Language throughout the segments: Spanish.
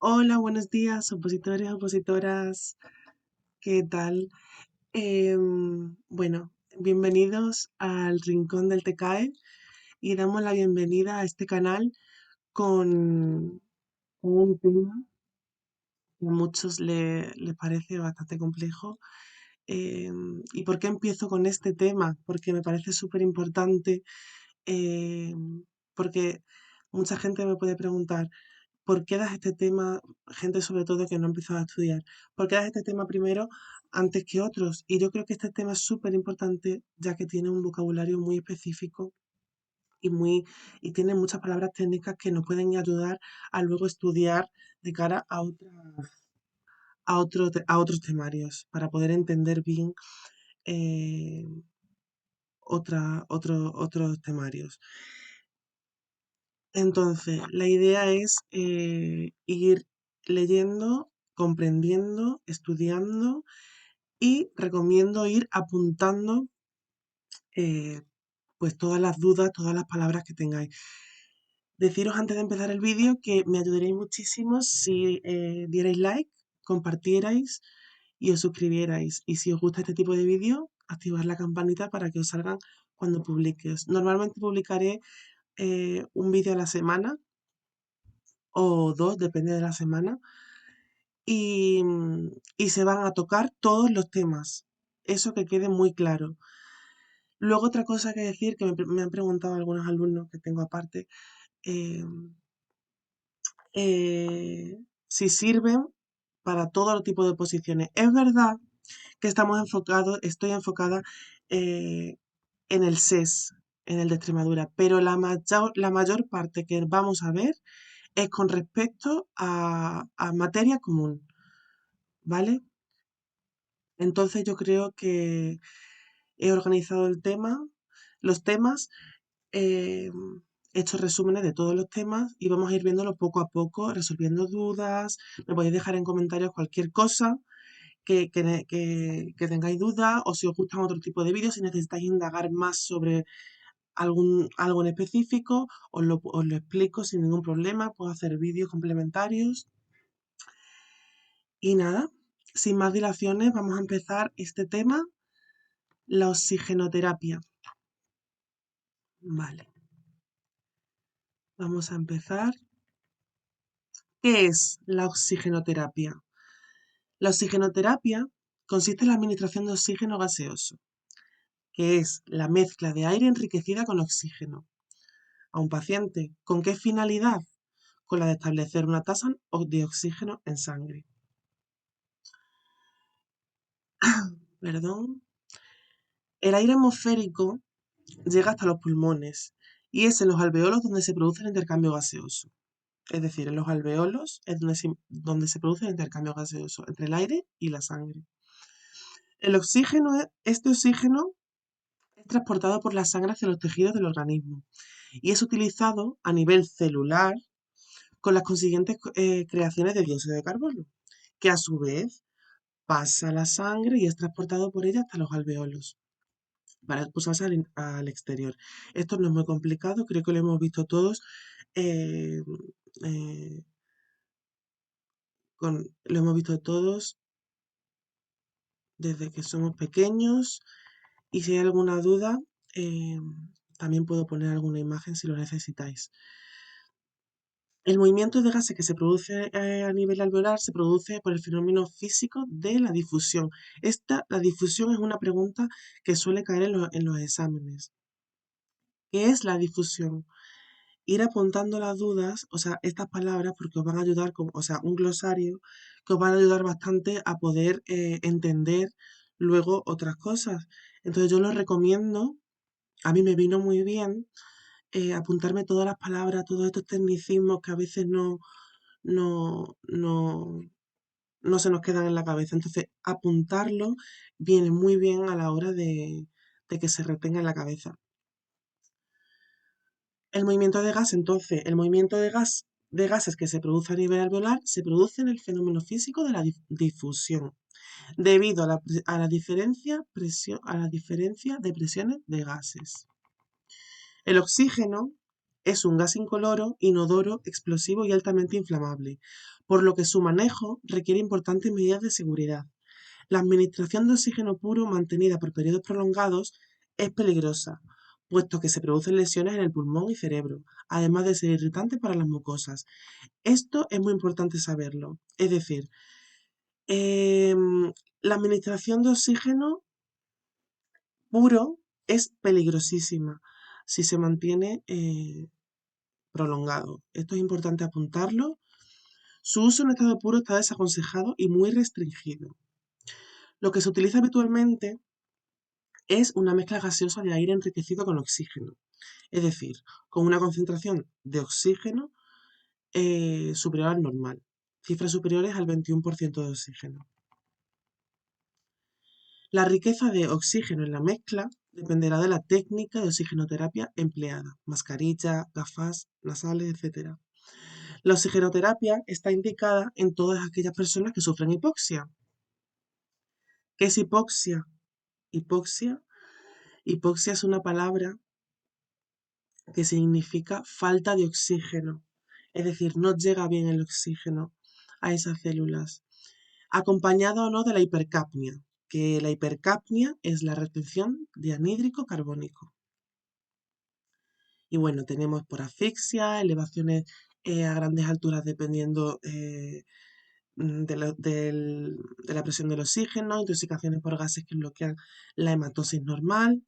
Hola, buenos días, opositores, opositoras, ¿qué tal? Bueno, bienvenidos al Rincón del TCAE y damos la bienvenida a este canal con un tema que a muchos les parece bastante complejo. ¿Y por qué empiezo con este tema? Porque me parece súper importante, porque mucha gente me puede preguntar, ¿por qué das este tema, gente sobre todo que no ha empezado a estudiar, por qué das este tema primero antes que otros? Y yo creo que este tema es súper importante ya que tiene un vocabulario muy específico y, y tiene muchas palabras técnicas que nos pueden ayudar a luego estudiar de cara a otros temarios, para poder entender bien eh, otros temarios. Entonces, la idea es ir leyendo, comprendiendo, estudiando y recomiendo ir apuntando eh, pues todas las dudas, todas las palabras que tengáis. Deciros antes de empezar el vídeo que me ayudaréis muchísimo si dierais like, compartierais y os suscribierais. Y si os gusta este tipo de vídeo, activar la campanita para que os salgan cuando publiques. Normalmente publicaré un vídeo a la semana o dos, depende de la semana, y se van a tocar todos los temas. Eso que quede muy claro. Luego otra cosa que decir, que me han preguntado algunos alumnos que tengo aparte, eh, si sirven para todo tipo de posiciones. Es verdad que estoy enfocada eh, en el SES, en el de Extremadura, pero la mayor parte que vamos a ver es con respecto a materia común, ¿vale? Entonces yo creo que he organizado los temas, eh, he hecho resúmenes de todos los temas y vamos a ir viéndolo poco a poco, resolviendo dudas. Me podéis dejar en comentarios cualquier cosa que tengáis dudas o si os gustan otro tipo de vídeos, si necesitáis indagar más sobre algo en específico, os lo explico sin ningún problema, puedo hacer vídeos complementarios. Y nada, sin más dilaciones, vamos a empezar este tema, la oxigenoterapia. Vale, vamos a empezar. ¿Qué es la oxigenoterapia? La oxigenoterapia consiste en la administración de oxígeno gaseoso, que es la mezcla de aire enriquecida con oxígeno a un paciente. ¿Con qué finalidad? Con la de establecer una tasa de oxígeno en sangre. Perdón. El aire atmosférico llega hasta los pulmones y es en los alveolos donde se produce el intercambio gaseoso. Es decir, en los alveolos es donde se produce el intercambio gaseoso entre el aire y la sangre. Este oxígeno es transportado por la sangre hacia los tejidos del organismo y es utilizado a nivel celular con las consiguientes creaciones de dióxido de carbono, que a su vez pasa a la sangre y es transportado por ella hasta los alveolos para expulsarse al exterior. Esto no es muy complicado, creo que lo hemos visto todos, eh, eh, lo hemos visto todos desde que somos pequeños y si hay alguna duda, eh, también puedo poner alguna imagen si lo necesitáis. El movimiento de gases que se produce a nivel alveolar se produce por el fenómeno físico de la difusión. La difusión es una pregunta que suele caer en los exámenes. ¿Qué es la difusión? Ir apuntando las dudas, o sea, estas palabras, porque os van a ayudar, o sea, un glosario que os van a ayudar bastante a poder entender luego otras cosas. Entonces yo lo recomiendo, a mí me vino muy bien apuntarme todas las palabras, todos estos tecnicismos que a veces no, no, no se nos quedan en la cabeza. Entonces, apuntarlo viene muy bien a la hora de que se retenga en la cabeza. El movimiento de gas, entonces, el movimiento de gases que se produce a nivel alveolar se produce en el fenómeno físico de la difusión, debido a la diferencia de presiones de gases. El oxígeno Es un gas incoloro, inodoro, explosivo y altamente inflamable, por lo que su manejo requiere importantes medidas de seguridad. La administración de oxígeno puro mantenida por periodos prolongados es peligrosa, puesto que se producen lesiones en el pulmón y cerebro, además de ser irritante para las mucosas. Esto es muy importante saberlo. Es decir, la administración de oxígeno puro es peligrosísima si se mantiene prolongado. Esto es importante apuntarlo. Su uso en estado puro está desaconsejado y muy restringido. Lo que se utiliza habitualmente es una mezcla gaseosa de aire enriquecido con oxígeno, es decir, con una concentración de oxígeno superior al normal, cifras superiores al 21% de oxígeno. La riqueza de oxígeno en la mezcla dependerá de la técnica de oxigenoterapia empleada, mascarilla, gafas nasales, etc. La oxigenoterapia está indicada en todas aquellas personas que sufren hipoxia. ¿Qué es hipoxia? Hipoxia. Hipoxia es una palabra que significa falta de oxígeno, es decir, no llega bien el oxígeno a esas células, acompañado o no de la hipercapnia, que la hipercapnia es la retención de anhídrico carbónico. Y bueno, tenemos por asfixia, elevaciones a grandes alturas dependiendo de la presión del oxígeno, intoxicaciones por gases que bloquean la hematosis normal,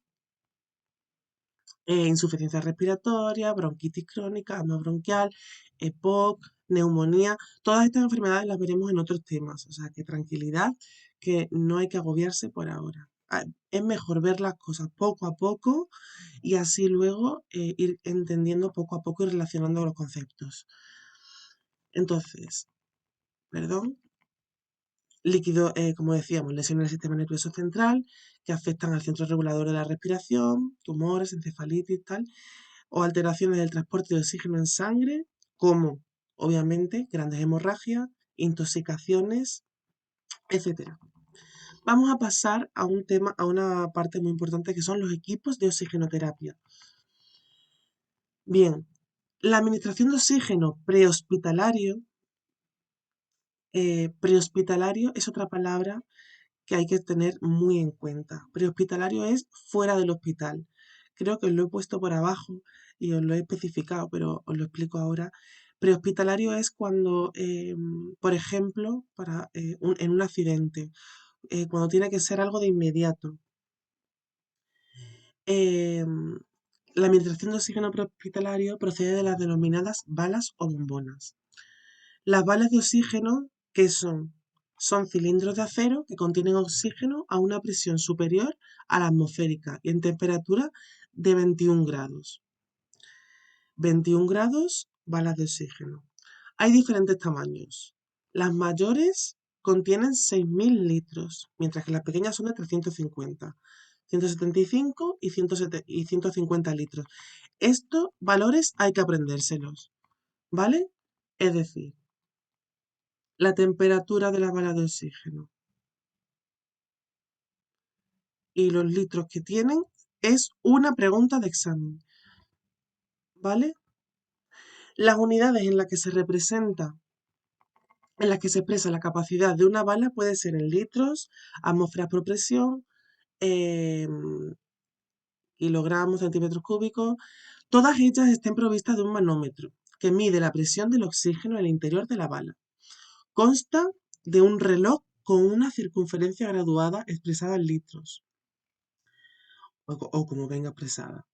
insuficiencia respiratoria, bronquitis crónica, asma bronquial, EPOC, neumonía. Todas estas enfermedades las veremos en otros temas, o sea que tranquilidad, que no hay que agobiarse por ahora. Es mejor ver las cosas poco a poco y así luego ir entendiendo poco a poco y relacionando los conceptos. Entonces, perdón, líquido, como decíamos, lesiones del sistema nervioso central que afectan al centro regulador de la respiración, tumores, encefalitis, tal, o alteraciones del transporte de oxígeno en sangre, como obviamente grandes hemorragias, intoxicaciones, etc. Vamos a pasar a un tema, a una parte muy importante que son los equipos de oxigenoterapia. Bien, la administración de oxígeno prehospitalario es otra palabra que hay que tener muy en cuenta. Prehospitalario es fuera del hospital. Creo que os lo he puesto por abajo y os lo he especificado, pero os lo explico ahora. Prehospitalario es cuando, por ejemplo, en un accidente, cuando tiene que ser algo de inmediato. La administración de oxígeno prehospitalario procede de las denominadas balas o bombonas. Las balas de oxígeno, ¿qué son? Son cilindros de acero que contienen oxígeno a una presión superior a la atmosférica y en temperatura de 21 grados. 21 grados, balas de oxígeno. Hay diferentes tamaños. Las mayores contienen 6.000 litros, mientras que las pequeñas son de 350, 175 y 150 litros. Estos valores hay que aprendérselos, ¿vale? Es decir, la temperatura de la bala de oxígeno y los litros que tienen es una pregunta de examen, ¿vale? Las unidades en las que se representa, en las que se expresa la capacidad de una bala puede ser en litros, atmósferas por presión, kilogramos, centímetros cúbicos, todas ellas estén provistas de un manómetro que mide la presión del oxígeno en el interior de la bala. Consta de un reloj con una circunferencia graduada expresada en litros, o como venga expresada,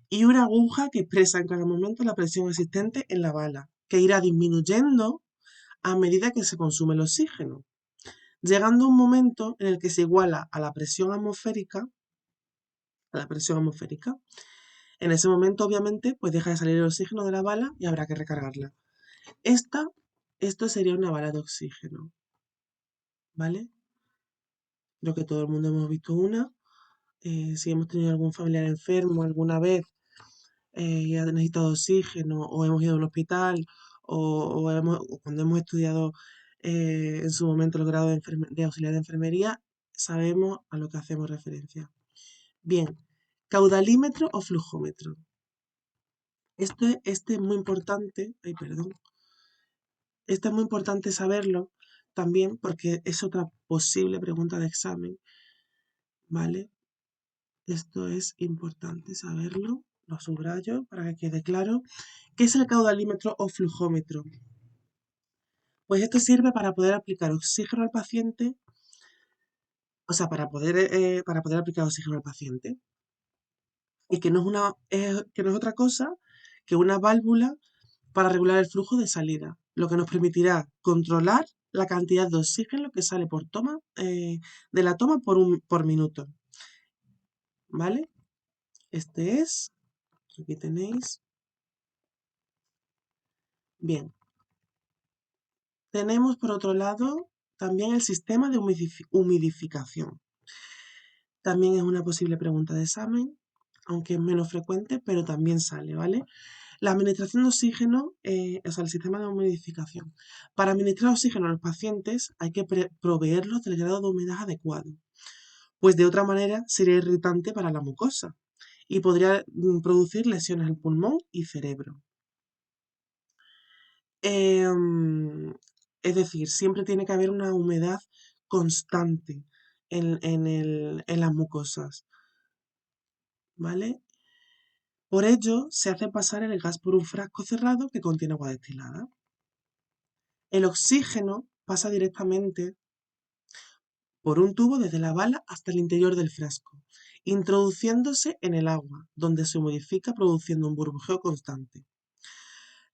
y una aguja que expresa en cada momento la presión existente en la bala, que irá disminuyendo a medida que se consume el oxígeno, llegando a un momento en el que se iguala a la presión atmosférica, En ese momento, obviamente, pues deja de salir el oxígeno de la bala y habrá que recargarla. Esto sería una bala de oxígeno, ¿vale? Creo que todo el mundo hemos visto una. Si hemos tenido algún familiar enfermo alguna vez y ha necesitado oxígeno, o hemos ido a un hospital, o cuando hemos estudiado en su momento el grado de auxiliar de enfermería, sabemos a lo que hacemos referencia. Bien, caudalímetro o flujómetro. Este es muy importante, ay, perdón, esto es muy importante saberlo también porque es otra posible pregunta de examen, ¿vale? Esto es importante saberlo, lo subrayo para que quede claro. ¿Qué es el caudalímetro o flujómetro? Pues esto sirve para poder aplicar oxígeno al paciente, o sea, para poder aplicar oxígeno al paciente. Y que no es que no es otra cosa que una válvula para regular el flujo de salida, lo que nos permitirá controlar la cantidad de oxígeno que sale por toma, de la toma por minuto. ¿Vale? Este es, aquí tenéis. Bien, tenemos por otro lado también el sistema de humidificación. También es una posible pregunta de examen, aunque es menos frecuente, pero también sale, ¿vale? La administración de oxígeno, o sea, el sistema de humidificación. Para administrar oxígeno a los pacientes hay que proveerlos del grado de humedad adecuado, pues de otra manera sería irritante para la mucosa y podría producir lesiones al pulmón y cerebro. Em, es decir, siempre tiene que haber una humedad constante en las mucosas, ¿vale? Por ello, se hace pasar el gas por un frasco cerrado que contiene agua destilada. El oxígeno pasa directamente por un tubo desde la bala hasta el interior del frasco, introduciéndose en el agua, donde se humidifica produciendo un burbujeo constante.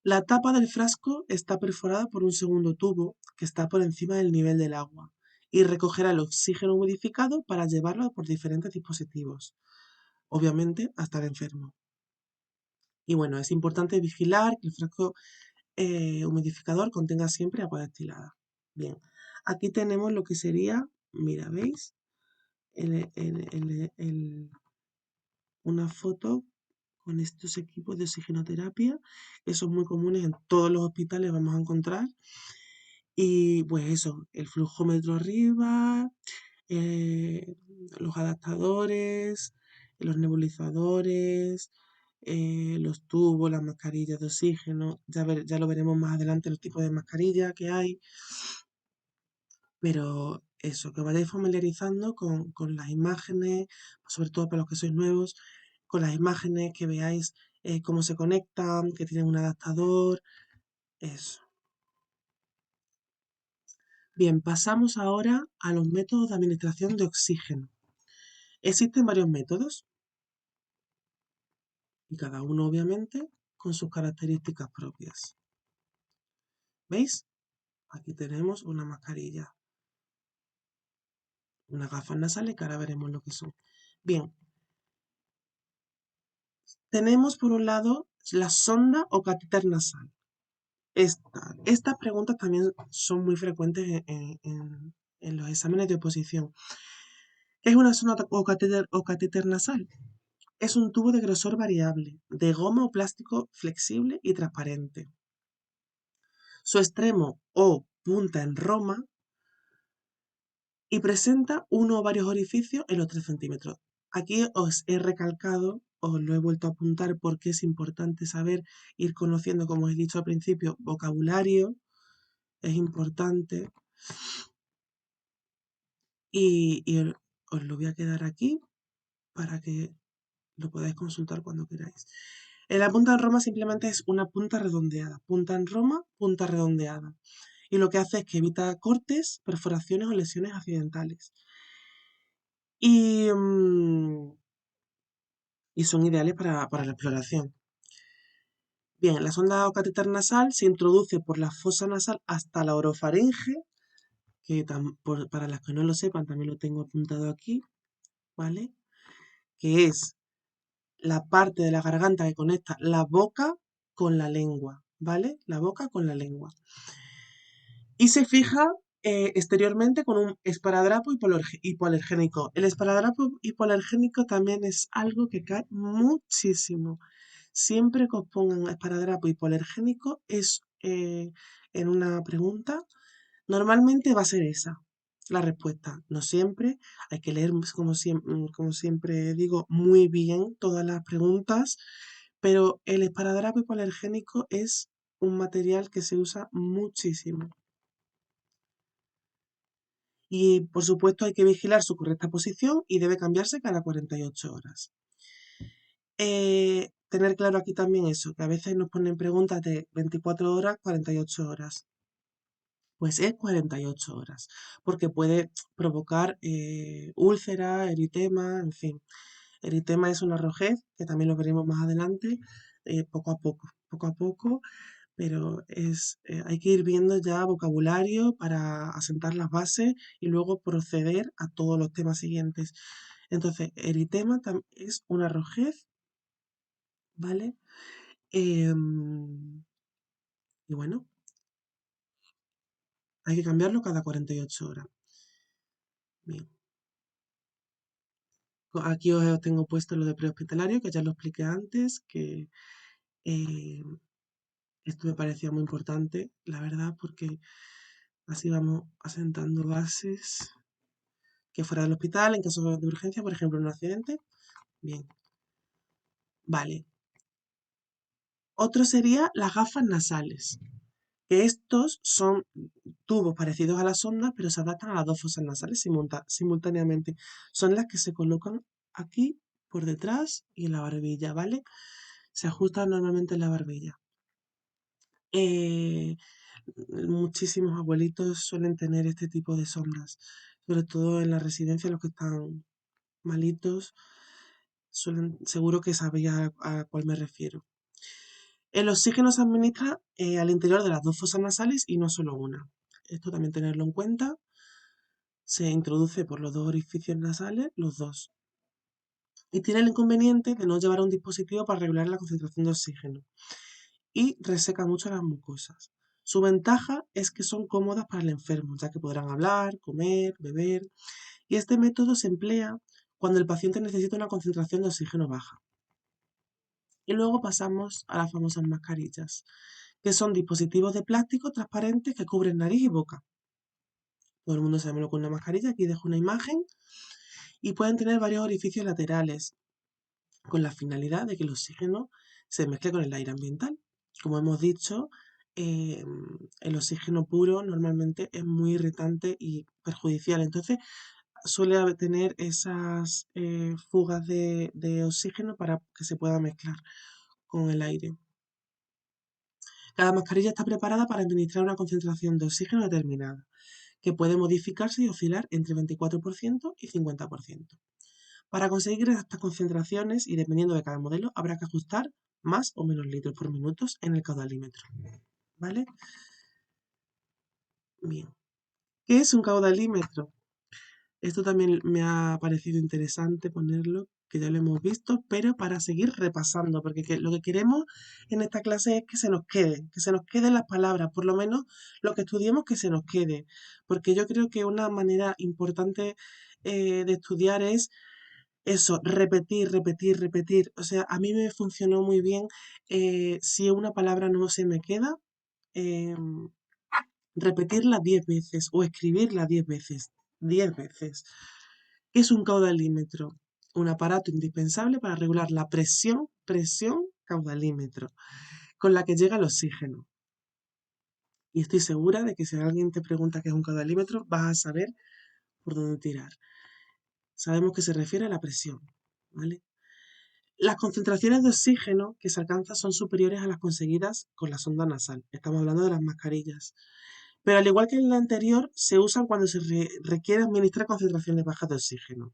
La tapa del frasco está perforada por un segundo tubo que está por encima del nivel del agua y recogerá el oxígeno humidificado para llevarlo por diferentes dispositivos, obviamente hasta el enfermo. Y bueno, es importante vigilar que el frasco humidificador contenga siempre agua destilada. Bien, aquí tenemos lo que sería, mira, ¿veis? Una foto con estos equipos de oxigenoterapia, que son muy comunes en todos los hospitales, vamos a encontrar. Y pues eso, el flujómetro arriba, eh, los adaptadores, los nebulizadores, los tubos, las mascarillas de oxígeno. Ya lo veremos más adelante los tipos de mascarilla que hay. Pero eso, que vayáis familiarizando con las imágenes, sobre todo para los que sois nuevos, con las imágenes, que veáis cómo se conectan, que tienen un adaptador, eso. Bien, pasamos ahora a los métodos de administración de oxígeno. Existen varios métodos y cada uno obviamente con sus características propias. ¿Veis? Aquí tenemos una mascarilla, unas gafas nasales que ahora veremos lo que son. Bien, tenemos por un lado la sonda o catéter nasal. Estas preguntas también son muy frecuentes en los exámenes de oposición. ¿Qué es una sonda o catéter nasal? Es un tubo de grosor variable, de goma o plástico flexible y transparente. Su extremo o punta en Roma y presenta uno o varios orificios en los 3 centímetros. Aquí os he recalcado, os lo he vuelto a apuntar porque es importante saber, ir conociendo, como os he dicho al principio, vocabulario, es importante. Y os lo voy a quedar aquí para que lo podáis consultar cuando queráis. La punta en Roma simplemente es una punta redondeada. Punta en Roma, punta redondeada. Y lo que hace es que evita cortes, perforaciones o lesiones accidentales. Y, y son ideales para la exploración. Bien, la sonda o catéter nasal se introduce por la fosa nasal hasta la orofaringe, que para las que no lo sepan también lo tengo apuntado aquí, ¿vale? Que es la parte de la garganta que conecta la boca con la lengua, ¿vale? La boca con la lengua. Y se fija exteriormente con un esparadrapo hipoalergénico. El esparadrapo hipoalergénico también es algo que cae muchísimo. Siempre que os pongan esparadrapo hipoalergénico es en una pregunta, normalmente va a ser esa la respuesta. No siempre, hay que leer, como siempre digo, muy bien todas las preguntas, pero el esparadrapo hipoalergénico es un material que se usa muchísimo. Y por supuesto hay que vigilar su correcta posición y debe cambiarse cada 48 horas. Tener claro aquí también eso, que a veces nos ponen preguntas de 24 horas, 48 horas. Pues es 48 horas, porque puede provocar úlcera, eritema, en fin. Eritema es una rojez, que también lo veremos más adelante, poco a poco, pero hay que ir viendo ya vocabulario para asentar las bases y luego proceder a todos los temas siguientes. Entonces, eritema es una rojez, ¿vale? Y bueno, hay que cambiarlo cada 48 horas. Bien. Aquí os tengo puesto lo de prehospitalario, que ya lo expliqué antes, que eh, esto me parecía muy importante, la verdad, porque así vamos asentando bases que fuera del hospital, en caso de urgencia, por ejemplo, un accidente. Bien, vale. Otro sería las gafas nasales, que estos son tubos parecidos a las sondas, pero se adaptan a las dos fosas nasales simultáneamente. Son las que se colocan aquí, por detrás y en la barbilla, ¿vale? Se ajustan normalmente en la barbilla. Eh, Muchísimos abuelitos suelen tener este tipo de sondas, sobre todo en la residencia, los que están malitos, seguro que sabéis a cuál me refiero. El oxígeno se administra al interior de las dos fosas nasales y no solo una. Esto también tenerlo en cuenta. Se introduce por los dos orificios nasales, los dos. Y tiene el inconveniente de no llevar un dispositivo para regular la concentración de oxígeno. Y reseca mucho las mucosas. Su ventaja es que son cómodas para el enfermo, ya que podrán hablar, comer, beber. Y este método se emplea cuando el paciente necesita una concentración de oxígeno baja. Y luego pasamos a las famosas mascarillas, que son dispositivos de plástico transparentes que cubren nariz y boca. Todo el mundo sabe lo que es una mascarilla, aquí dejo una imagen, y pueden tener varios orificios laterales, con la finalidad de que el oxígeno se mezcle con el aire ambiental. Como hemos dicho, eh, el oxígeno puro normalmente es muy irritante y perjudicial, entonces suele tener esas fugas de oxígeno para que se pueda mezclar con el aire. Cada mascarilla está preparada para administrar una concentración de oxígeno determinada, que puede modificarse y oscilar entre 24% y 50%. Para conseguir estas concentraciones y dependiendo de cada modelo, habrá que ajustar más o menos litros por minuto en el caudalímetro. ¿Vale? Bien. ¿Qué es un caudalímetro? Esto también me ha parecido interesante ponerlo, que ya lo hemos visto, pero para seguir repasando, porque lo que queremos en esta clase es que se nos queden las palabras, por lo menos lo que estudiemos que se nos quede, porque yo creo que una manera importante de estudiar es eso, repetir, repetir, repetir. O sea, a mí me funcionó muy bien si una palabra no se me queda, em, repetirla 10 veces o escribirla 10 veces. 10 veces. ¿Qué es un caudalímetro? Un aparato indispensable para regular la presión caudalímetro, con la que llega el oxígeno. Y estoy segura de que si alguien te pregunta qué es un caudalímetro, vas a saber por dónde tirar. Sabemos que se refiere a la presión, ¿vale? Las concentraciones de oxígeno que se alcanzan son superiores a las conseguidas con la sonda nasal. Estamos hablando de las mascarillas. Pero al igual que en la anterior, se usan cuando se requiere administrar concentraciones bajas de oxígeno.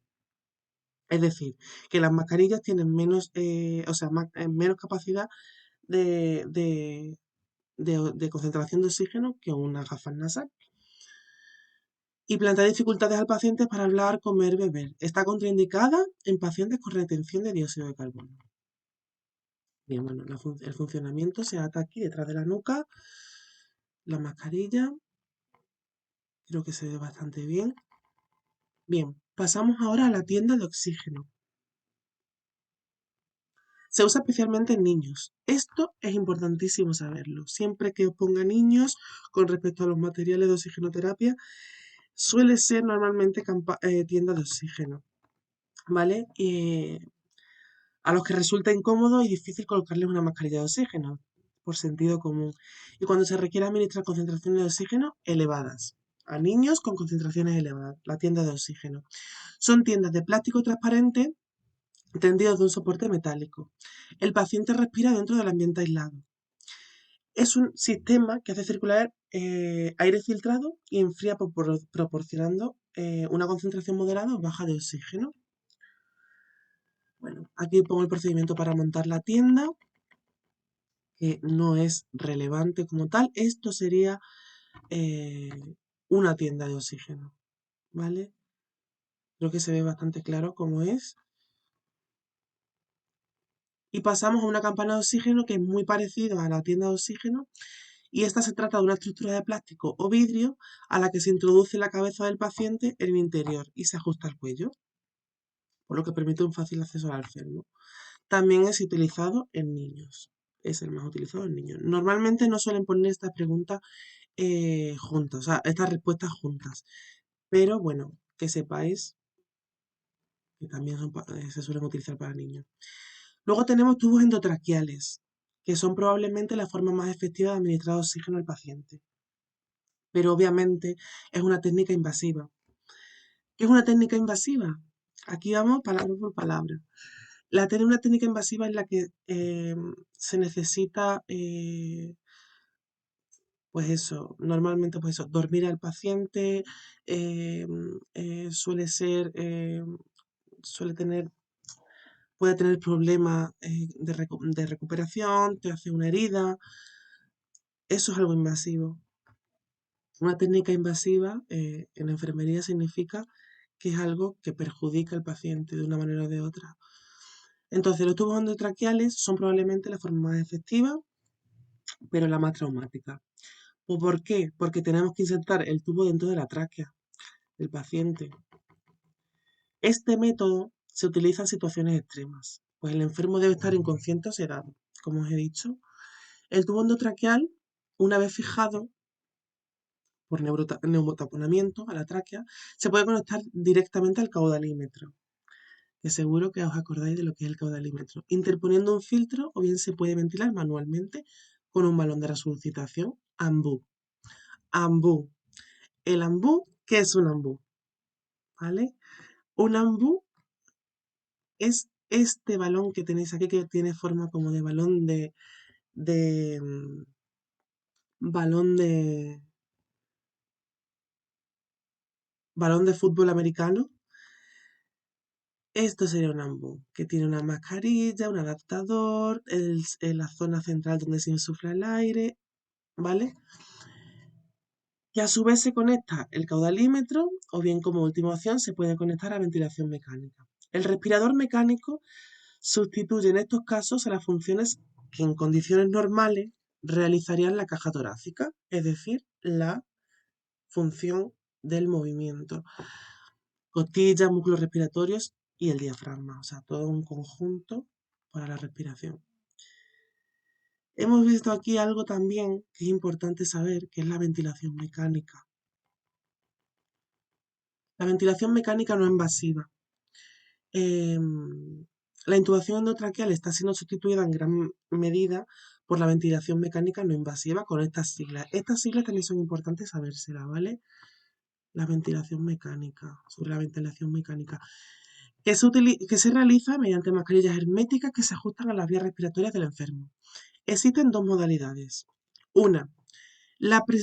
Es decir, que las mascarillas tienen menos, menos capacidad de, de- de concentración de oxígeno que una gafas nasal. Y plantea dificultades al paciente para hablar, comer, beber. Está contraindicada en pacientes con retención de dióxido de carbono. Bien, bueno, el funcionamiento se ata aquí detrás de la nuca, la mascarilla, creo que se ve bastante bien. Bien, pasamos ahora a la tienda de oxígeno. Se usa especialmente en niños. Esto es importantísimo saberlo. Siempre que os ponga niños con respecto a los materiales de oxigenoterapia, suele ser normalmente tienda de oxígeno, ¿vale? a los que resulta incómodo y difícil colocarles una mascarilla de oxígeno, por sentido común, y cuando se requiere administrar concentraciones de oxígeno elevadas a niños con concentraciones elevadas, la tienda de oxígeno. Son tiendas de plástico transparente tendidos de un soporte metálico. El paciente respira dentro del ambiente aislado. Es un sistema que hace circular aire filtrado y enfría proporcionando una concentración moderada o baja de oxígeno. Bueno, aquí pongo el procedimiento para montar la tienda, que no es relevante como tal. Esto sería eh, una tienda de oxígeno, ¿vale? Creo que se ve bastante claro cómo es. Y pasamos a una campana de oxígeno que es muy parecida a la tienda de oxígeno, y esta se trata de una estructura de plástico o vidrio a la que se introduce la cabeza del paciente en el interior y se ajusta al cuello, por lo que permite un fácil acceso al enfermo. También es utilizado en niños. Es el más utilizado en niños. Normalmente no suelen poner estas preguntas juntas, o sea, estas respuestas juntas. Pero bueno, que sepáis que también se suelen utilizar para niños. Luego tenemos tubos endotraqueales, que son probablemente la forma más efectiva de administrar oxígeno al paciente. Pero obviamente es una técnica invasiva. ¿Qué es una técnica invasiva? Aquí vamos palabra por palabra. Una técnica invasiva es la que se necesita, pues eso, normalmente pues eso, dormir al paciente, eh, suele ser, suele tener, puede tener problemas de recuperación, te hace una herida, eso es algo invasivo. Una técnica invasiva en enfermería significa que es algo que perjudica al paciente de una manera o de otra. Entonces, los tubos endotraqueales son probablemente la forma más efectiva, pero la más traumática. ¿O por qué? Porque tenemos que insertar el tubo dentro de la tráquea del paciente. Este método se utiliza en situaciones extremas, pues el enfermo debe estar inconsciente o sedado, como os he dicho. El tubo endotraqueal, una vez fijado por neumotaponamiento a la tráquea, se puede conectar directamente al caudalímetro, que seguro que os acordáis de lo que es el caudalímetro, interponiendo un filtro o bien se puede ventilar manualmente con un balón de resucitación AMBU. AMBU. El AMBU, ¿qué es un AMBU? ¿Vale? Un AMBU es este balón que tenéis aquí que tiene forma como de de balón de balón de fútbol americano. Esto sería un ambú, que tiene una mascarilla, un adaptador, en la zona central donde se insufla el aire, ¿vale? Que a su vez se conecta el caudalímetro o bien como última opción se puede conectar a ventilación mecánica. El respirador mecánico sustituye en estos casos a las funciones que en condiciones normales realizarían la caja torácica, es decir, la función del movimiento, costillas, músculos respiratorios y el diafragma, o sea, todo un conjunto para la respiración. Hemos visto aquí algo también que es importante saber, que es la ventilación mecánica. La ventilación mecánica no invasiva. La intubación endotraqueal está siendo sustituida en gran medida por la ventilación mecánica no invasiva con estas siglas. Estas siglas también son importantes sabérselas, ¿vale? La ventilación mecánica, sobre la ventilación mecánica, que se realiza mediante mascarillas herméticas que se ajustan a las vías respiratorias del enfermo. Existen dos modalidades. Una,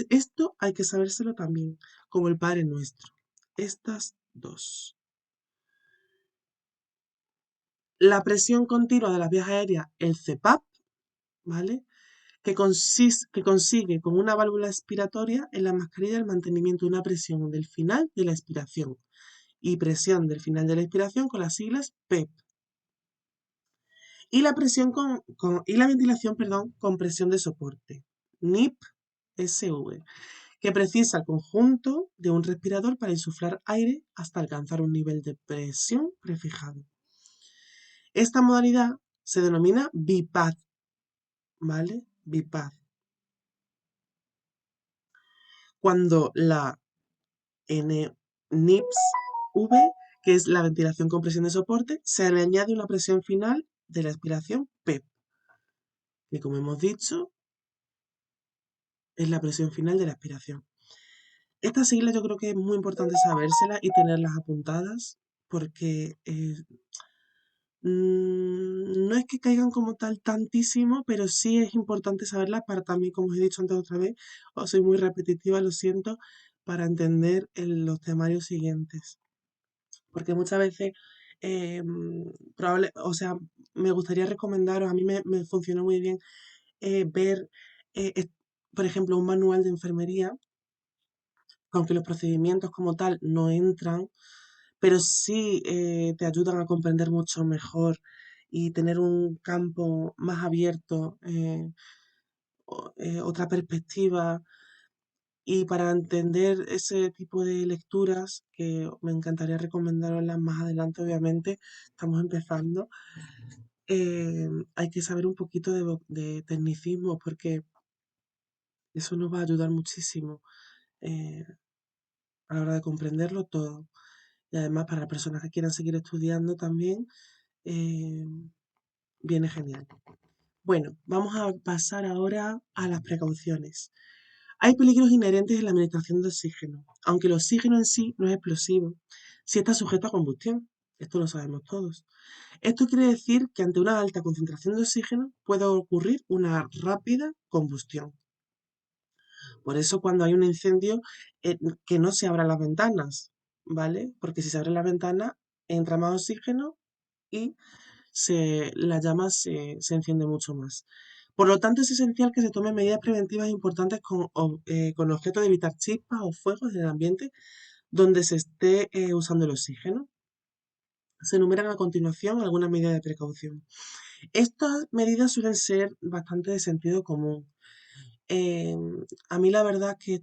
esto hay que sabérselo también, como el Padre Nuestro. Estas dos. La presión continua de las vías aéreas, el CPAP, ¿vale? Que consigue con una válvula expiratoria en la mascarilla el mantenimiento de una presión del final de la expiración y presión del final de la expiración con las siglas PEP. Y la ventilación, perdón, con presión de soporte, NIP-SV, que precisa el conjunto de un respirador para insuflar aire hasta alcanzar un nivel de presión prefijado. Esta modalidad se denomina BiPAP, ¿vale? BiPAP. Cuando la NIPS-V, que es la ventilación con presión de soporte, se le añade una presión final de la expiración, PEP, que como hemos dicho es la presión final de la expiración. Estas siglas yo creo que es muy importante sabérselas y tenerlas apuntadas porque no es que caigan como tal tantísimo, pero sí es importante saberlas para también, como os he dicho antes otra vez, os soy muy repetitiva, lo siento, para entender los temarios siguientes. Porque muchas veces, o sea, me gustaría recomendaros, a mí me funcionó muy bien ver, eh, es- por ejemplo, un manual de enfermería, aunque los procedimientos como tal no entran, pero sí te ayudan a comprender mucho mejor y tener un campo más abierto, otra perspectiva. Y para entender ese tipo de lecturas, que me encantaría recomendaroslas más adelante, obviamente, estamos empezando, hay que saber un poquito de tecnicismo porque eso nos va a ayudar muchísimo eh, a la hora de comprenderlo todo. Y además para las personas que quieran seguir estudiando también, eh, viene genial. Bueno, vamos a pasar ahora a las precauciones. Hay peligros inherentes en la administración de oxígeno, aunque el oxígeno en sí no es explosivo, si está sujeto a combustión. Esto lo sabemos todos. Esto quiere decir que ante una alta concentración de oxígeno puede ocurrir una rápida combustión. Por eso cuando hay un incendio, que no se abran las ventanas, ¿vale? Porque si se abre la ventana, entra más oxígeno y la llama se enciende mucho más. Por lo tanto, es esencial que se tomen medidas preventivas importantes con objeto de evitar chispas o fuegos en el ambiente donde se esté usando el oxígeno. Se enumeran a continuación algunas medidas de precaución. Estas medidas suelen ser bastante de sentido común. Eh, a mí la verdad es que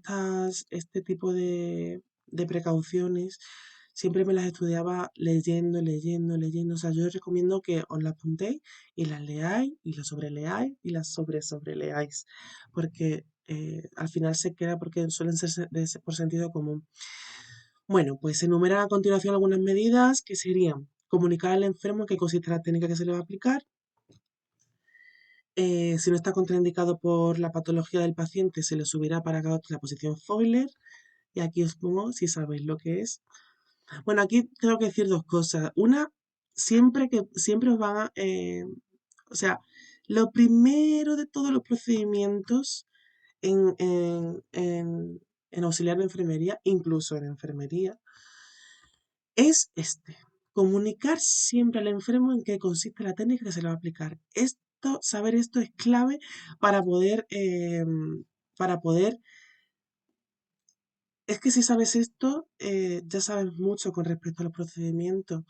este tipo de precauciones siempre me las estudiaba leyendo, leyendo, leyendo. O sea, yo os recomiendo que os las apuntéis y las leáis y las sobreleáis y las sobreleáis. Porque al final se queda porque suelen ser por sentido común. Bueno, pues se enumeran a continuación algunas medidas que serían comunicar al enfermo en qué consiste la técnica que se le va a aplicar. Si no está contraindicado por la patología del paciente, se le subirá para cada la posición Foiler. Y aquí os pongo si sabéis lo que es. Bueno, aquí tengo que decir dos cosas. Una, siempre os van a, o sea, lo primero de todos los procedimientos en auxiliar de enfermería, incluso en enfermería, es este. Comunicar siempre al enfermo en qué consiste la técnica que se le va a aplicar. Saber esto es clave para poder, es que si sabes esto, ya sabes mucho con respecto a los procedimientos.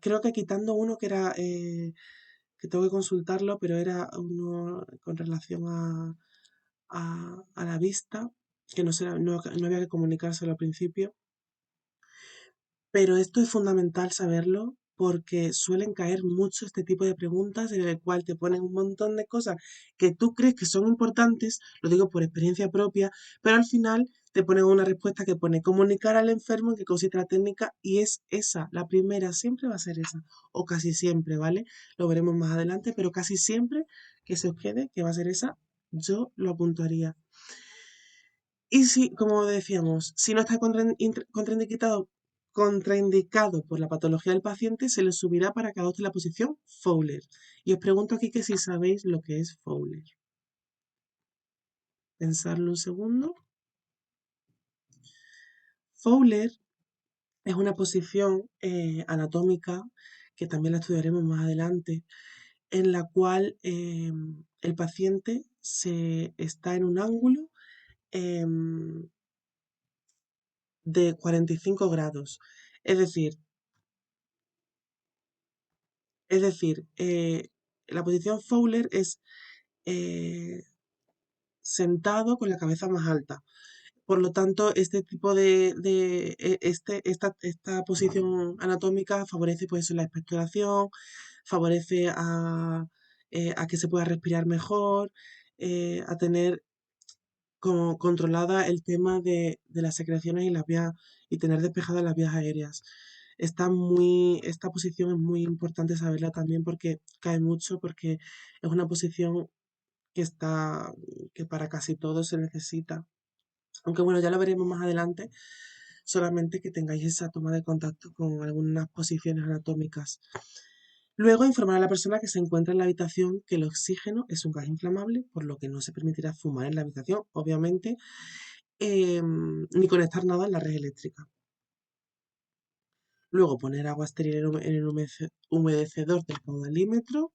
Creo que quitando uno que era, que tengo que consultarlo, pero era uno con relación a la vista, que no había que comunicárselo al principio. Pero esto es fundamental saberlo porque suelen caer mucho este tipo de preguntas en el cual te ponen un montón de cosas que tú crees que son importantes, lo digo por experiencia propia, pero al final te ponen una respuesta que pone comunicar al enfermo en qué consiste la técnica y es esa, la primera siempre va a ser esa, o casi siempre, ¿vale? Lo veremos más adelante, pero casi siempre que se os quede que va a ser esa, yo lo apuntaría. Y si, como decíamos, si no está contraindicado por la patología del paciente, se le subirá para que adopte la posición Fowler. Y os pregunto aquí que si sabéis lo que es Fowler. Pensarlo un segundo. Fowler es una posición anatómica, que también la estudiaremos más adelante, en la cual el paciente está en un ángulo em, de 45 grados. Es decir, la posición Fowler es eh, sentado con la cabeza más alta. Por lo tanto, este tipo esta posición anatómica favorece pues la expectoración, favorece a que se pueda respirar mejor, a tener como controlada el tema de las secreciones y tener despejadas las vías aéreas. esta posición es muy importante saberla también porque cae mucho, porque es una posición que está, que para casi todo se necesita. Aunque bueno, ya lo veremos más adelante, solamente que tengáis esa toma de contacto con algunas posiciones anatómicas. Luego, informar a la persona que se encuentra en la habitación que el oxígeno es un gas inflamable, por lo que no se permitirá fumar en la habitación, obviamente, ni conectar nada en la red eléctrica. Luego, poner agua estéril en el humedecedor del caudalímetro.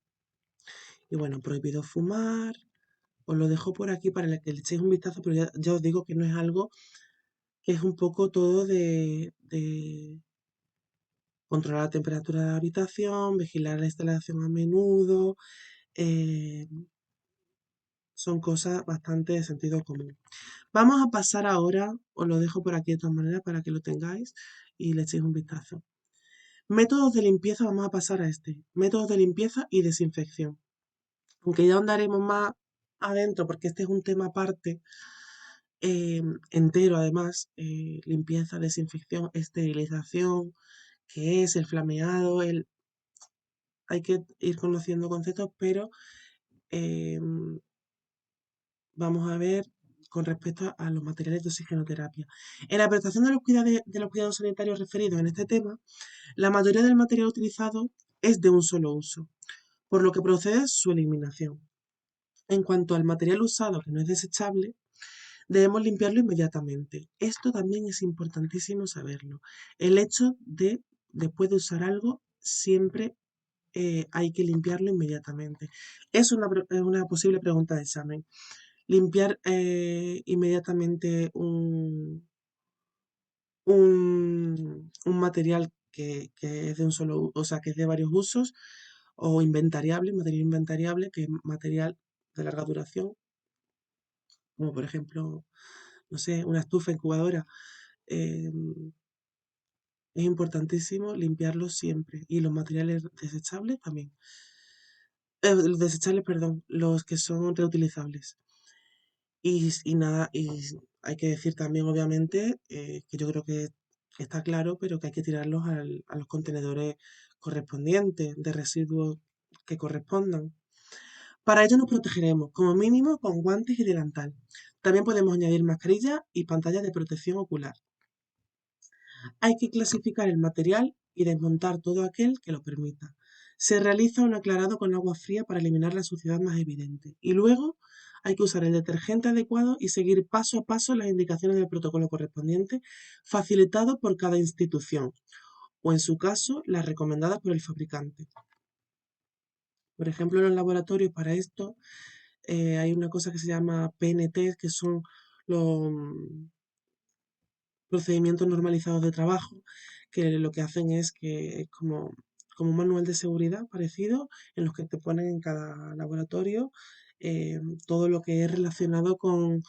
Y bueno, prohibido fumar. Os lo dejo por aquí para que le echéis un vistazo, pero ya os digo que no es algo que es un poco todo de controlar la temperatura de la habitación, vigilar la instalación a menudo, eh, son cosas bastante de sentido común. Vamos a pasar ahora, os lo dejo por aquí de todas maneras para que lo tengáis y le echéis un vistazo. Métodos de limpieza, vamos a pasar a este. Métodos de limpieza y desinfección. Aunque ya andaremos más adentro, porque este es un tema aparte, entero además, limpieza, desinfección, esterilización, qué es el flameado, hay que ir conociendo conceptos, pero eh, vamos a ver con respecto a los materiales de oxigenoterapia. En la prestación de los cuidados sanitarios referidos en este tema, la mayoría del material utilizado es de un solo uso, por lo que procede su eliminación. En cuanto al material usado que no es desechable, debemos limpiarlo inmediatamente. Esto también es importantísimo saberlo. El hecho de, después de usar algo, siempre hay que limpiarlo inmediatamente. Es una posible pregunta de examen. Limpiar inmediatamente un material que es de un solo, o sea, que es de varios usos, o inventariable, material inventariable, que es material de larga duración, como por ejemplo, no sé, una estufa incubadora. eh, es importantísimo limpiarlos siempre. Y los materiales desechables también. Los desechables, perdón, los que son reutilizables. Y nada, y hay que decir también, obviamente, que yo creo que está claro, pero que hay que tirarlos a los contenedores correspondientes de residuos que correspondan. Para ello nos protegeremos, como mínimo, con guantes y delantal. También podemos añadir mascarilla y pantallas de protección ocular. Hay que clasificar el material y desmontar todo aquel que lo permita. Se realiza un aclarado con agua fría para eliminar la suciedad más evidente. Y luego hay que usar el detergente adecuado y seguir paso a paso las indicaciones del protocolo correspondiente, facilitado por cada institución, o en su caso, las recomendadas por el fabricante. Por ejemplo, en los laboratorios para esto hay una cosa que se llama PNT, que son los procedimientos normalizados de trabajo, que lo que hacen es que es como un manual de seguridad parecido, en los que te ponen en cada laboratorio todo lo que es relacionado con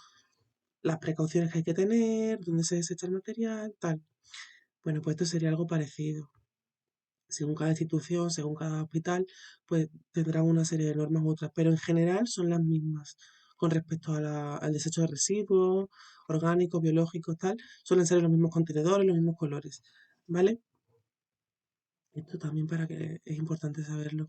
las precauciones que hay que tener, dónde se desecha el material, tal. Bueno, pues esto sería algo parecido. Según cada institución, según cada hospital, pues tendrán una serie de normas u otras, pero en general son las mismas con respecto al desecho de residuos orgánicos, biológicos, tal. Suelen ser los mismos contenedores, los mismos colores, ¿vale? Esto también para que es importante saberlo.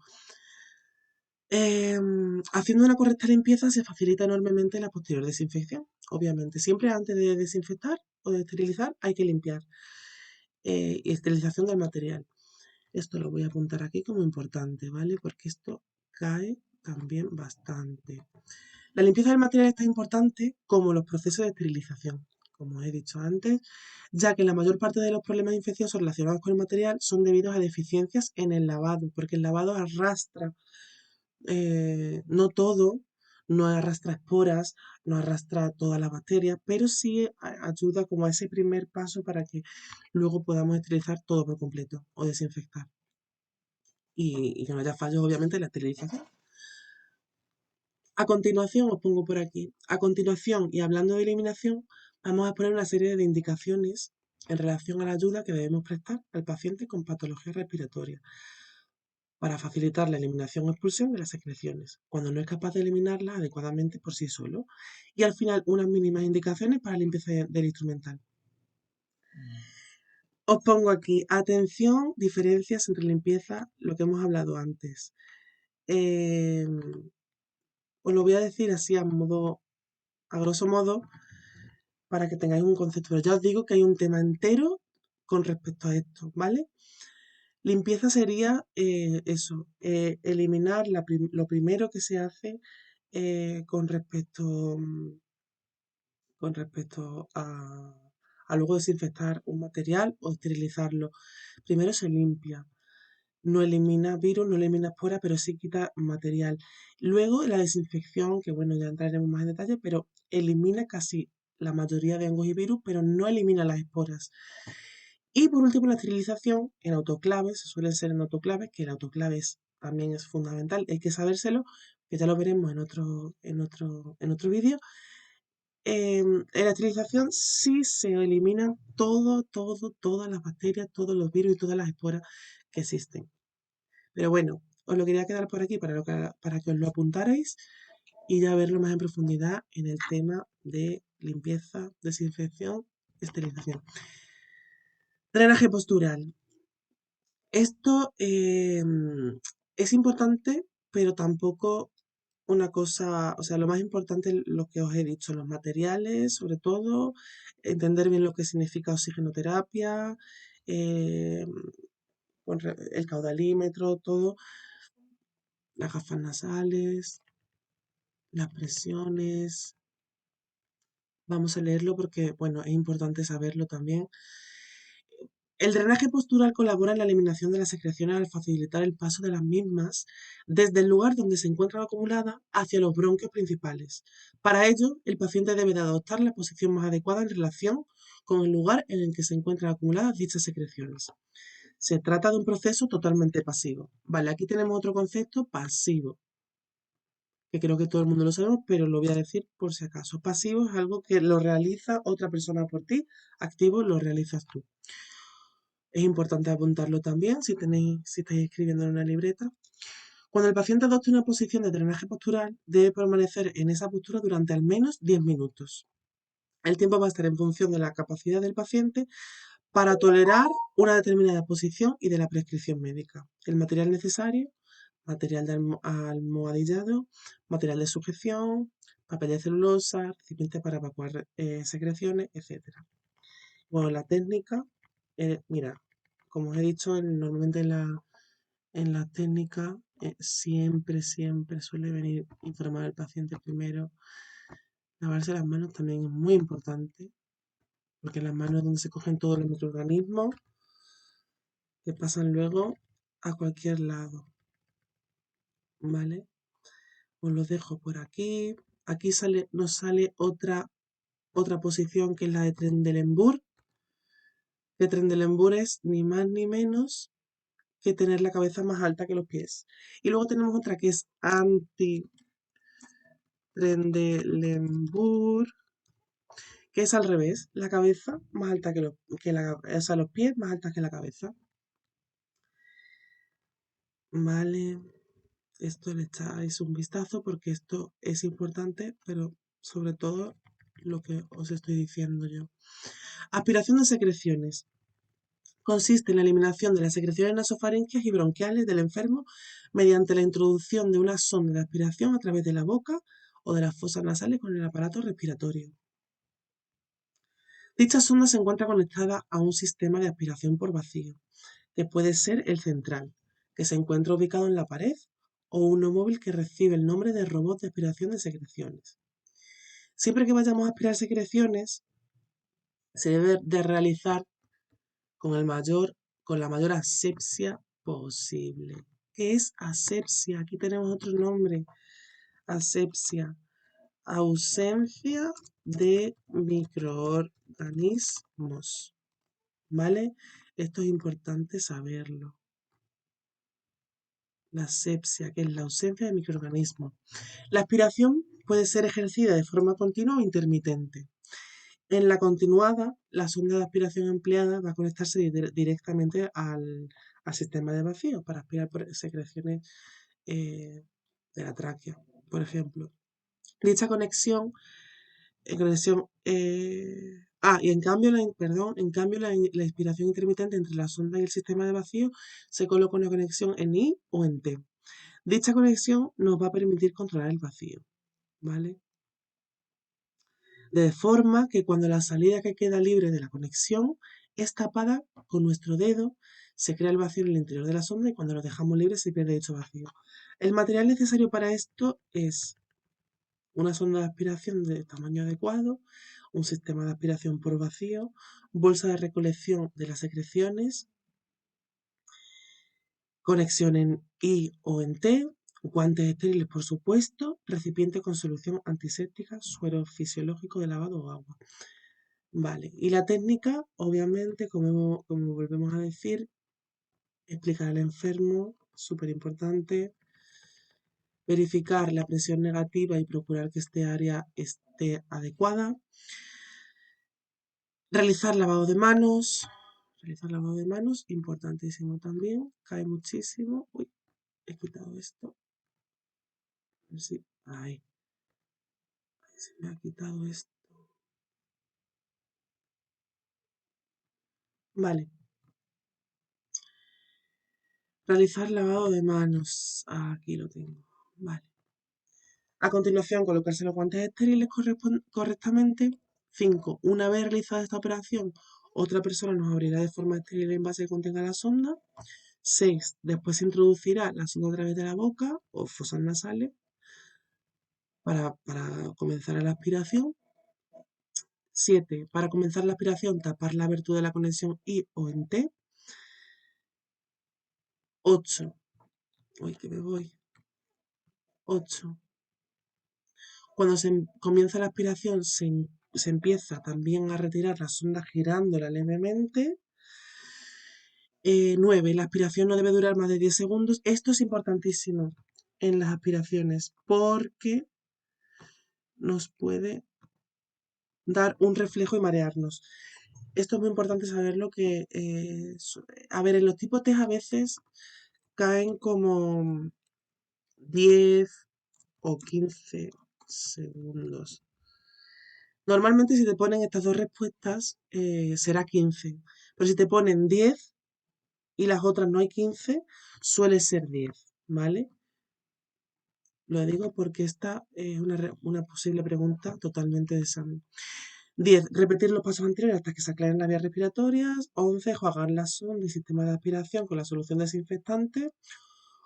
Haciendo una correcta limpieza se facilita enormemente la posterior desinfección, obviamente. Siempre antes de desinfectar o de esterilizar hay que limpiar. Y esterilización del material. Esto lo voy a apuntar aquí como importante, ¿vale? Porque esto cae también bastante. La limpieza del material es tan importante como los procesos de esterilización, como he dicho antes, ya que la mayor parte de los problemas infecciosos relacionados con el material son debidos a deficiencias en el lavado, porque el lavado arrastra, no todo, no arrastra esporas, no arrastra todas las bacterias, pero sí ayuda como a ese primer paso para que luego podamos esterilizar todo por completo o desinfectar y que no haya fallos, obviamente, en la esterilización. A continuación, os pongo por aquí, a continuación y hablando de eliminación, vamos a poner una serie de indicaciones en relación a la ayuda que debemos prestar al paciente con patología respiratoria para facilitar la eliminación o expulsión de las secreciones, cuando no es capaz de eliminarlas adecuadamente por sí solo. Y al final, unas mínimas indicaciones para la limpieza del instrumental. Os pongo aquí, atención, diferencias entre limpieza, lo que hemos hablado antes. Eh, Os lo voy a decir así a grosso modo, para que tengáis un concepto. Pero ya os digo que hay un tema entero con respecto a esto, ¿vale? Limpieza sería eso, eliminar lo primero que se hace con respecto a luego desinfectar un material o esterilizarlo. Primero se limpia, no elimina virus, no elimina esporas, pero sí quita material. Luego la desinfección, que bueno, ya entraremos más en detalle, pero elimina casi la mayoría de hongos y virus, pero no elimina las esporas. Y por último, la esterilización en autoclaves, suelen ser en autoclaves, que el autoclave también es fundamental, hay que sabérselo, que ya lo veremos en otro vídeo. En la esterilización sí se eliminan todas las bacterias, todos los virus y todas las esporas que existen. Pero bueno, os lo quería quedar por aquí para que os lo apuntarais y ya verlo más en profundidad en el tema de limpieza, desinfección, esterilización. Drenaje postural. Esto es importante, pero tampoco una cosa, o sea, lo más importante es lo que os he dicho, los materiales, sobre todo, entender bien lo que significa oxigenoterapia, eh, el caudalímetro, todo, las gafas nasales, las presiones. Vamos a leerlo porque, bueno, es importante saberlo también. El drenaje postural colabora en la eliminación de las secreciones al facilitar el paso de las mismas desde el lugar donde se encuentran acumuladas hacia los bronquios principales. Para ello, el paciente debe de adoptar la posición más adecuada en relación con el lugar en el que se encuentran acumuladas dichas secreciones. Se trata de un proceso totalmente pasivo. Vale, aquí tenemos otro concepto, pasivo, que creo que todo el mundo lo sabemos, pero lo voy a decir por si acaso. Pasivo es algo que lo realiza otra persona por ti, activo lo realizas tú. Es importante apuntarlo también si estáis escribiendo en una libreta. Cuando el paciente adopte una posición de drenaje postural, debe permanecer en esa postura durante al menos 10 minutos. El tiempo va a estar en función de la capacidad del paciente para tolerar una determinada posición y de la prescripción médica. El material necesario, material de almohadillado, material de sujeción, papel de celulosa, recipiente para evacuar secreciones, etc. Bueno, la técnica, mira, como os he dicho, normalmente en la técnica siempre suele venir informar al paciente primero. Lavarse las manos también es muy importante, porque en las manos es donde se cogen todos los microorganismos que pasan luego a cualquier lado, ¿vale? Os lo dejo por aquí. Aquí nos sale otra posición que es la de Trendelenburg. Que Trendelenburg es ni más ni menos que tener la cabeza más alta que los pies. Y luego tenemos otra que es anti-Trendelenburg, que es al revés, la cabeza más alta o sea, los pies más altas que la cabeza. Vale, esto le echáis un vistazo porque esto es importante, pero sobre todo lo que os estoy diciendo yo. Aspiración de secreciones. Consiste en la eliminación de las secreciones nasofaringeas y bronquiales del enfermo mediante la introducción de una sonda de aspiración a través de la boca o de las fosas nasales con el aparato respiratorio. Dicha sonda se encuentra conectada a un sistema de aspiración por vacío, que puede ser el central, que se encuentra ubicado en la pared, o uno móvil que recibe el nombre de robot de aspiración de secreciones. Siempre que vayamos a aspirar secreciones, se debe de realizar con la mayor asepsia posible. ¿Qué es asepsia? Aquí tenemos otro nombre. Asepsia. Ausencia de microorganismos. ¿Vale? Esto es importante saberlo. La asepsia, que es la ausencia de microorganismos. La aspiración puede ser ejercida de forma continua o intermitente. En la continuada, la sonda de aspiración empleada va a conectarse directamente al sistema de vacío para aspirar por secreciones de la tráquea, por ejemplo. Dicha conexión Y en cambio la inspiración intermitente entre la sonda y el sistema de vacío se coloca una conexión en I o en T. Dicha conexión nos va a permitir controlar el vacío, ¿vale? De forma que cuando la salida que queda libre de la conexión es tapada con nuestro dedo, se crea el vacío en el interior de la sonda y cuando lo dejamos libre se pierde dicho vacío. El material necesario para esto es una sonda de aspiración de tamaño adecuado, un sistema de aspiración por vacío, bolsa de recolección de las secreciones, conexión en I o en T, guantes estériles por supuesto, recipiente con solución antiséptica, suero fisiológico de lavado o agua. Vale, y la técnica, obviamente, como volvemos a decir, explicar al enfermo, súper importante, verificar la presión negativa y procurar que este área esté adecuada, realizar lavado de manos, importantísimo también, cae muchísimo. Uy, he quitado esto. A ver si, ay, se me ha quitado esto. Vale, realizar lavado de manos. Aquí lo tengo. Vale. A continuación, colocarse los guantes estériles correctamente. 5. Una vez realizada esta operación, otra persona nos abrirá de forma estéril el envase que contenga la sonda. 6. Después se introducirá la sonda a través de la boca o fosas nasales para comenzar la aspiración. 7. Para comenzar la aspiración, tapar la abertura de la conexión I o en T. 8. Uy, que me voy. 8. Cuando se comienza la aspiración, se empieza también a retirar la sonda girándola levemente. 9. La aspiración no debe durar más de 10 segundos. Esto es importantísimo en las aspiraciones porque nos puede dar un reflejo y marearnos. Esto es muy importante saberlo que, a ver, en los tipos T a veces caen como 10 o 15 segundos. Normalmente si te ponen estas dos respuestas será 15, pero si te ponen 10 y las otras no hay 15, suele ser 10, ¿vale? Lo digo porque esta es una posible pregunta totalmente de examen. 10. Repetir los pasos anteriores hasta que se aclaren las vías respiratorias. 11. Jugar la sonda y sistema de aspiración con la solución desinfectante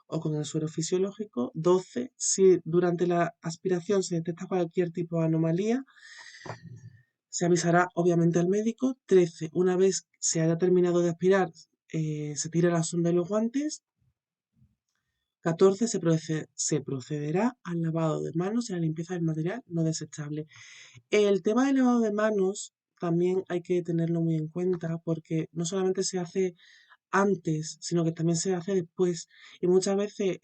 o con el suero fisiológico. 12. Si durante la aspiración se detecta cualquier tipo de anomalía, se avisará obviamente al médico. 13. Una vez se haya terminado de aspirar, se tira la sonda y los guantes. 14. Se procederá al lavado de manos y a la limpieza del material no desechable. El tema del lavado de manos también hay que tenerlo muy en cuenta porque no solamente se hace antes, sino que también se hace después. Y muchas veces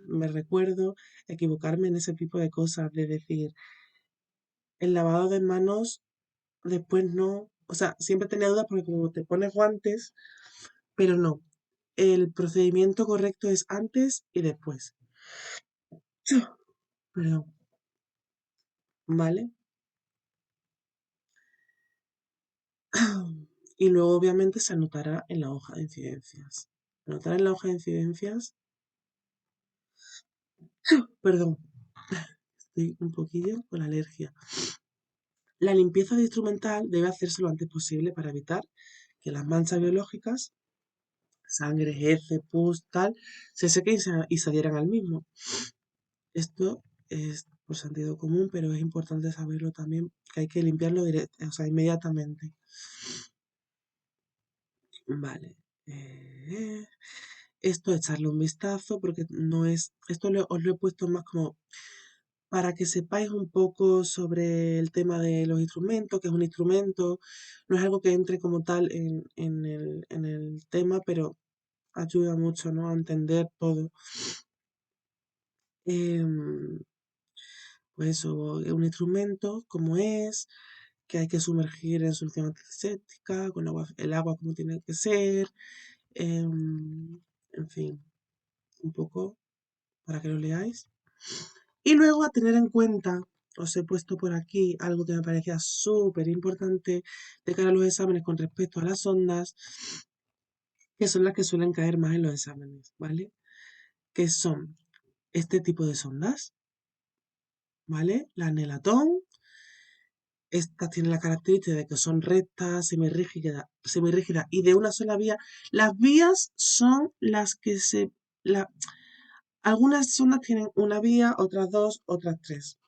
me recuerdo equivocarme en ese tipo de cosas, de decir, el lavado de manos después no. O sea, siempre tenía dudas porque como te pones guantes, pero no. El procedimiento correcto es antes y después. Perdón, ¿vale? Y luego obviamente se anotará en la hoja de incidencias. Anotar en la hoja de incidencias, perdón, estoy un poquillo con alergia. La limpieza de instrumental debe hacerse lo antes posible para evitar que las manchas biológicas, sangre, heces, pus, tal, se sequen y se adhieran al mismo. Esto es por sentido común, pero es importante saberlo también, que hay que limpiarlo o sea, inmediatamente. Vale. Esto echarle un vistazo porque no es, os lo he puesto más como para que sepáis un poco sobre el tema de los instrumentos, que es un instrumento, no es algo que entre como tal en el tema, pero ayuda mucho, ¿no? A entender todo. Em, pues eso, es un instrumento, como es, que hay que sumergir en solución antiséptica, con el agua como tiene que ser, en fin, un poco para que lo leáis. Y luego a tener en cuenta, os he puesto por aquí algo que me parecía súper importante de cara a los exámenes con respecto a las ondas, que son las que suelen caer más en los exámenes, ¿vale? Que son este tipo de sondas, ¿vale? La Nelatón, estas tienen la característica de que son rectas, semirrígidas y de una sola vía. Las vías son las que algunas sondas tienen una vía, otras dos, otras tres.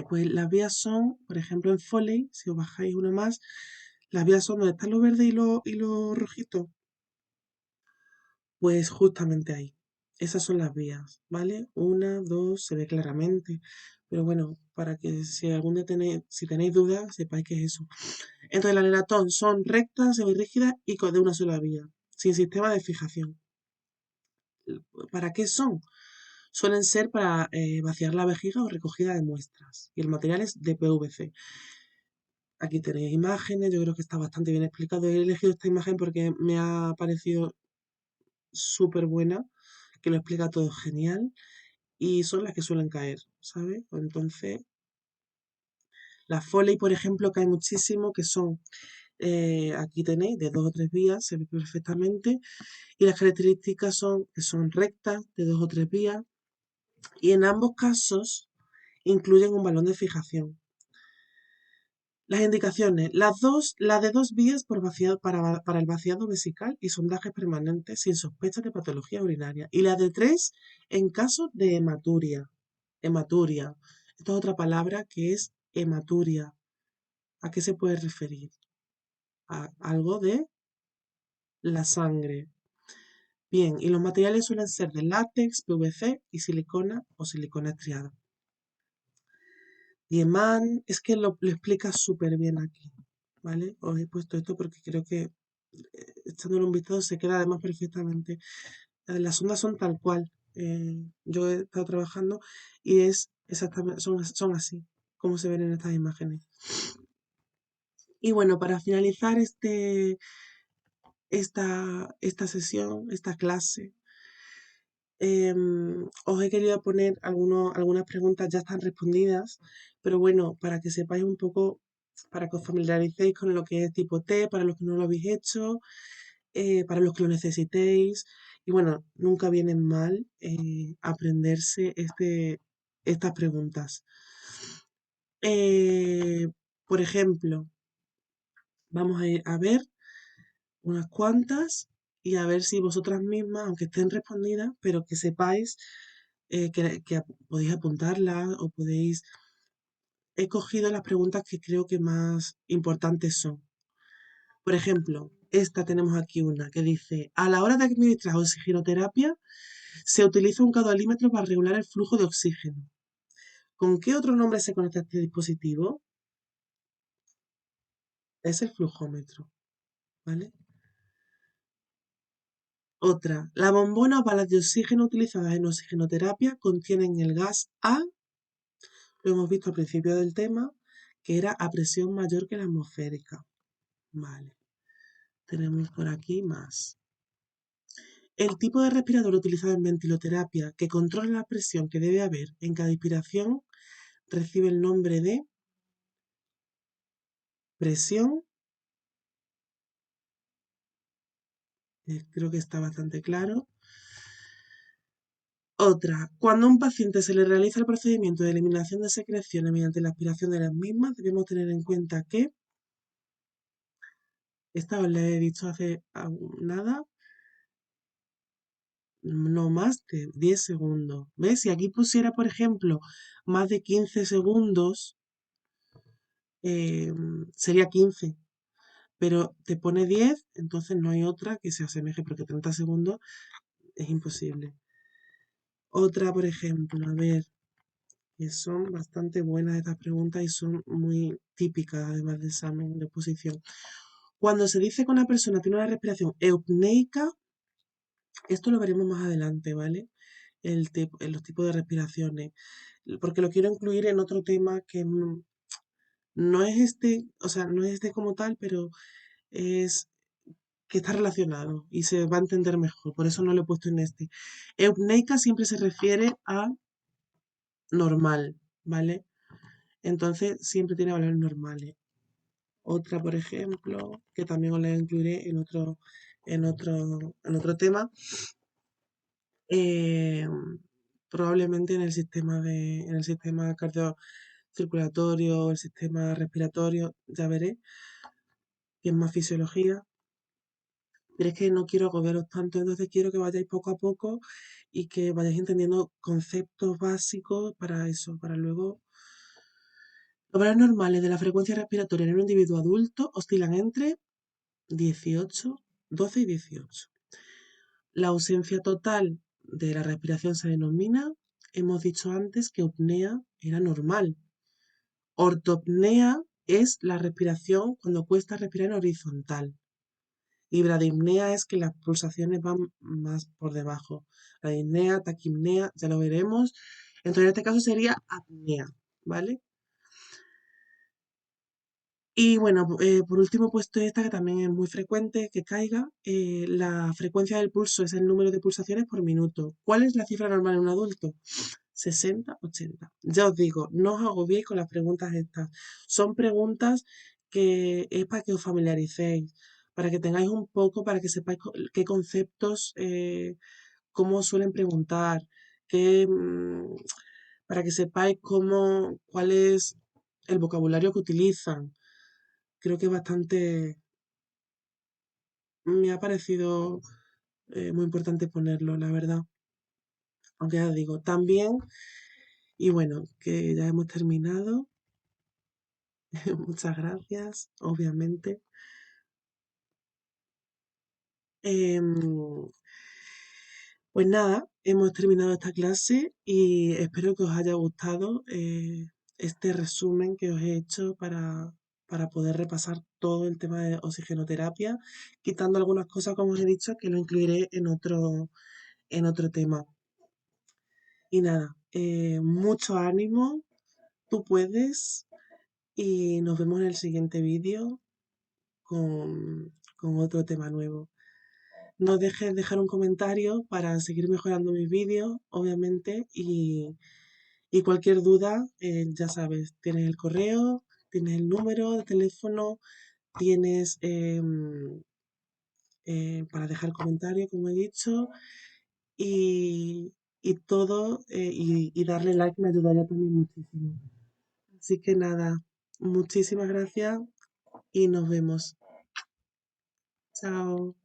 Pues las vías son, por ejemplo, en Foley, si os bajáis una más, las vías son donde están lo verde y lo rojito. Pues justamente ahí. Esas son las vías, ¿vale? Una, dos, se ve claramente. Pero bueno, para que si algún día si tenéis dudas, sepáis que es eso. Entonces, las Nelatón son rectas, semirrígidas y de una sola vía, sin sistema de fijación. ¿Para qué son? Suelen ser para vaciar la vejiga o recogida de muestras. Y el material es de PVC. Aquí tenéis imágenes, yo creo que está bastante bien explicado. He elegido esta imagen porque me ha parecido súper buena, que lo explica todo genial. Y son las que suelen caer, ¿sabes? Entonces, las Foley, por ejemplo, cae muchísimo, que son, aquí tenéis, de dos o tres vías, se ve perfectamente. Y las características son que son rectas, de dos o tres vías. Y en ambos casos incluyen un balón de fijación. Las indicaciones, la de dos vías para el vaciado vesical y sondaje permanente sin sospecha de patología urinaria. Y la de tres en caso de hematuria. Hematuria. Esta es otra palabra que es hematuria. ¿A qué se puede referir? A algo de la sangre. Bien, y los materiales suelen ser de látex, PVC y silicona o silicona estriada. Y Eman, es que lo explica súper bien aquí, ¿vale? Os he puesto esto porque creo que echándole un vistazo se queda además perfectamente. Las ondas son tal cual. Yo he estado trabajando y es exactamente, son así, como se ven en estas imágenes. Y bueno, para finalizar esta sesión, esta clase, os he querido poner algunas preguntas ya están respondidas, pero bueno, para que sepáis un poco, para que os familiaricéis con lo que es tipo T, para los que no lo habéis hecho, para los que lo necesitéis. Y bueno, nunca viene mal aprenderse estas preguntas. Eh, por ejemplo, vamos a ir a ver unas cuantas y a ver si vosotras mismas, aunque estén respondidas, pero que sepáis que podéis apuntarlas o podéis... He cogido las preguntas que creo que más importantes son. Por ejemplo, esta tenemos aquí una que dice, a la hora de administrar oxigenoterapia, se utiliza un caudalímetro para regular el flujo de oxígeno. ¿Con qué otro nombre se conecta este dispositivo? Es el flujómetro, ¿vale? Otra, la bombona o balas de oxígeno utilizadas en oxigenoterapia contienen el gas A, lo hemos visto al principio del tema, que era a presión mayor que la atmosférica. Vale, tenemos por aquí más. El tipo de respirador utilizado en ventiloterapia que controla la presión que debe haber en cada inspiración recibe el nombre de presión. Creo que está bastante claro. Otra, cuando a un paciente se le realiza el procedimiento de eliminación de secreciones mediante la aspiración de las mismas, debemos tener en cuenta que, esta os la he dicho hace nada, no más de 10 segundos. ¿Ves? Si aquí pusiera, por ejemplo, más de 15 segundos, sería 15. Pero te pone 10, entonces no hay otra que se asemeje, porque 30 segundos es imposible. Otra, por ejemplo, a ver, que son bastante buenas estas preguntas y son muy típicas, además de examen de oposición. Cuando se dice que una persona tiene una respiración eupneica, esto lo veremos más adelante, ¿vale? En los tipos de respiraciones, porque lo quiero incluir en otro tema que no es este, o sea, no es este como tal, pero es que está relacionado y se va a entender mejor, por eso no lo he puesto en este. Eupneica siempre se refiere a normal, ¿vale? Entonces siempre tiene valores normales. Otra, por ejemplo, que también os la incluiré en otro tema, eh, probablemente en el sistema cardiocirculatorio, el sistema respiratorio, ya veré, que es más fisiología. Pero es que no quiero agobiaros tanto, entonces quiero que vayáis poco a poco y que vayáis entendiendo conceptos básicos para eso, para luego. Los valores normales de la frecuencia respiratoria en un individuo adulto oscilan entre 18, 12 y 18. La ausencia total de la respiración se denomina, hemos dicho antes que apnea era normal. Ortopnea es la respiración cuando cuesta respirar en horizontal. Y bradipnea es que las pulsaciones van más por debajo. Bradipnea, taquipnea, ya lo veremos. Entonces, en este caso sería apnea, ¿vale? Y bueno, por último he puesto esta que también es muy frecuente que caiga. La frecuencia del pulso es el número de pulsaciones por minuto. ¿Cuál es la cifra normal en un adulto? 60, 80. Ya os digo, no os agobiéis con las preguntas estas. Son preguntas que es para que os familiaricéis, para que tengáis un poco, para que sepáis qué conceptos, cómo suelen preguntar, qué, para que sepáis cuál es el vocabulario que utilizan. Creo que bastante, me ha parecido muy importante ponerlo, la verdad. Aunque ya os digo, también, y bueno, que ya hemos terminado. Muchas gracias, obviamente. Em, pues nada, hemos terminado esta clase y espero que os haya gustado este resumen que os he hecho para poder repasar todo el tema de oxigenoterapia, quitando algunas cosas, como os he dicho, que lo incluiré en otro tema. Y nada, mucho ánimo, tú puedes y nos vemos en el siguiente vídeo con otro tema nuevo. No dejes dejar un comentario para seguir mejorando mis vídeos, obviamente, y cualquier duda, ya sabes, tienes el correo, tienes el número de teléfono, tienes para dejar comentario, como he dicho, y todo, y darle like me ayudaría también muchísimo. Así que nada, muchísimas gracias y nos vemos. Chao.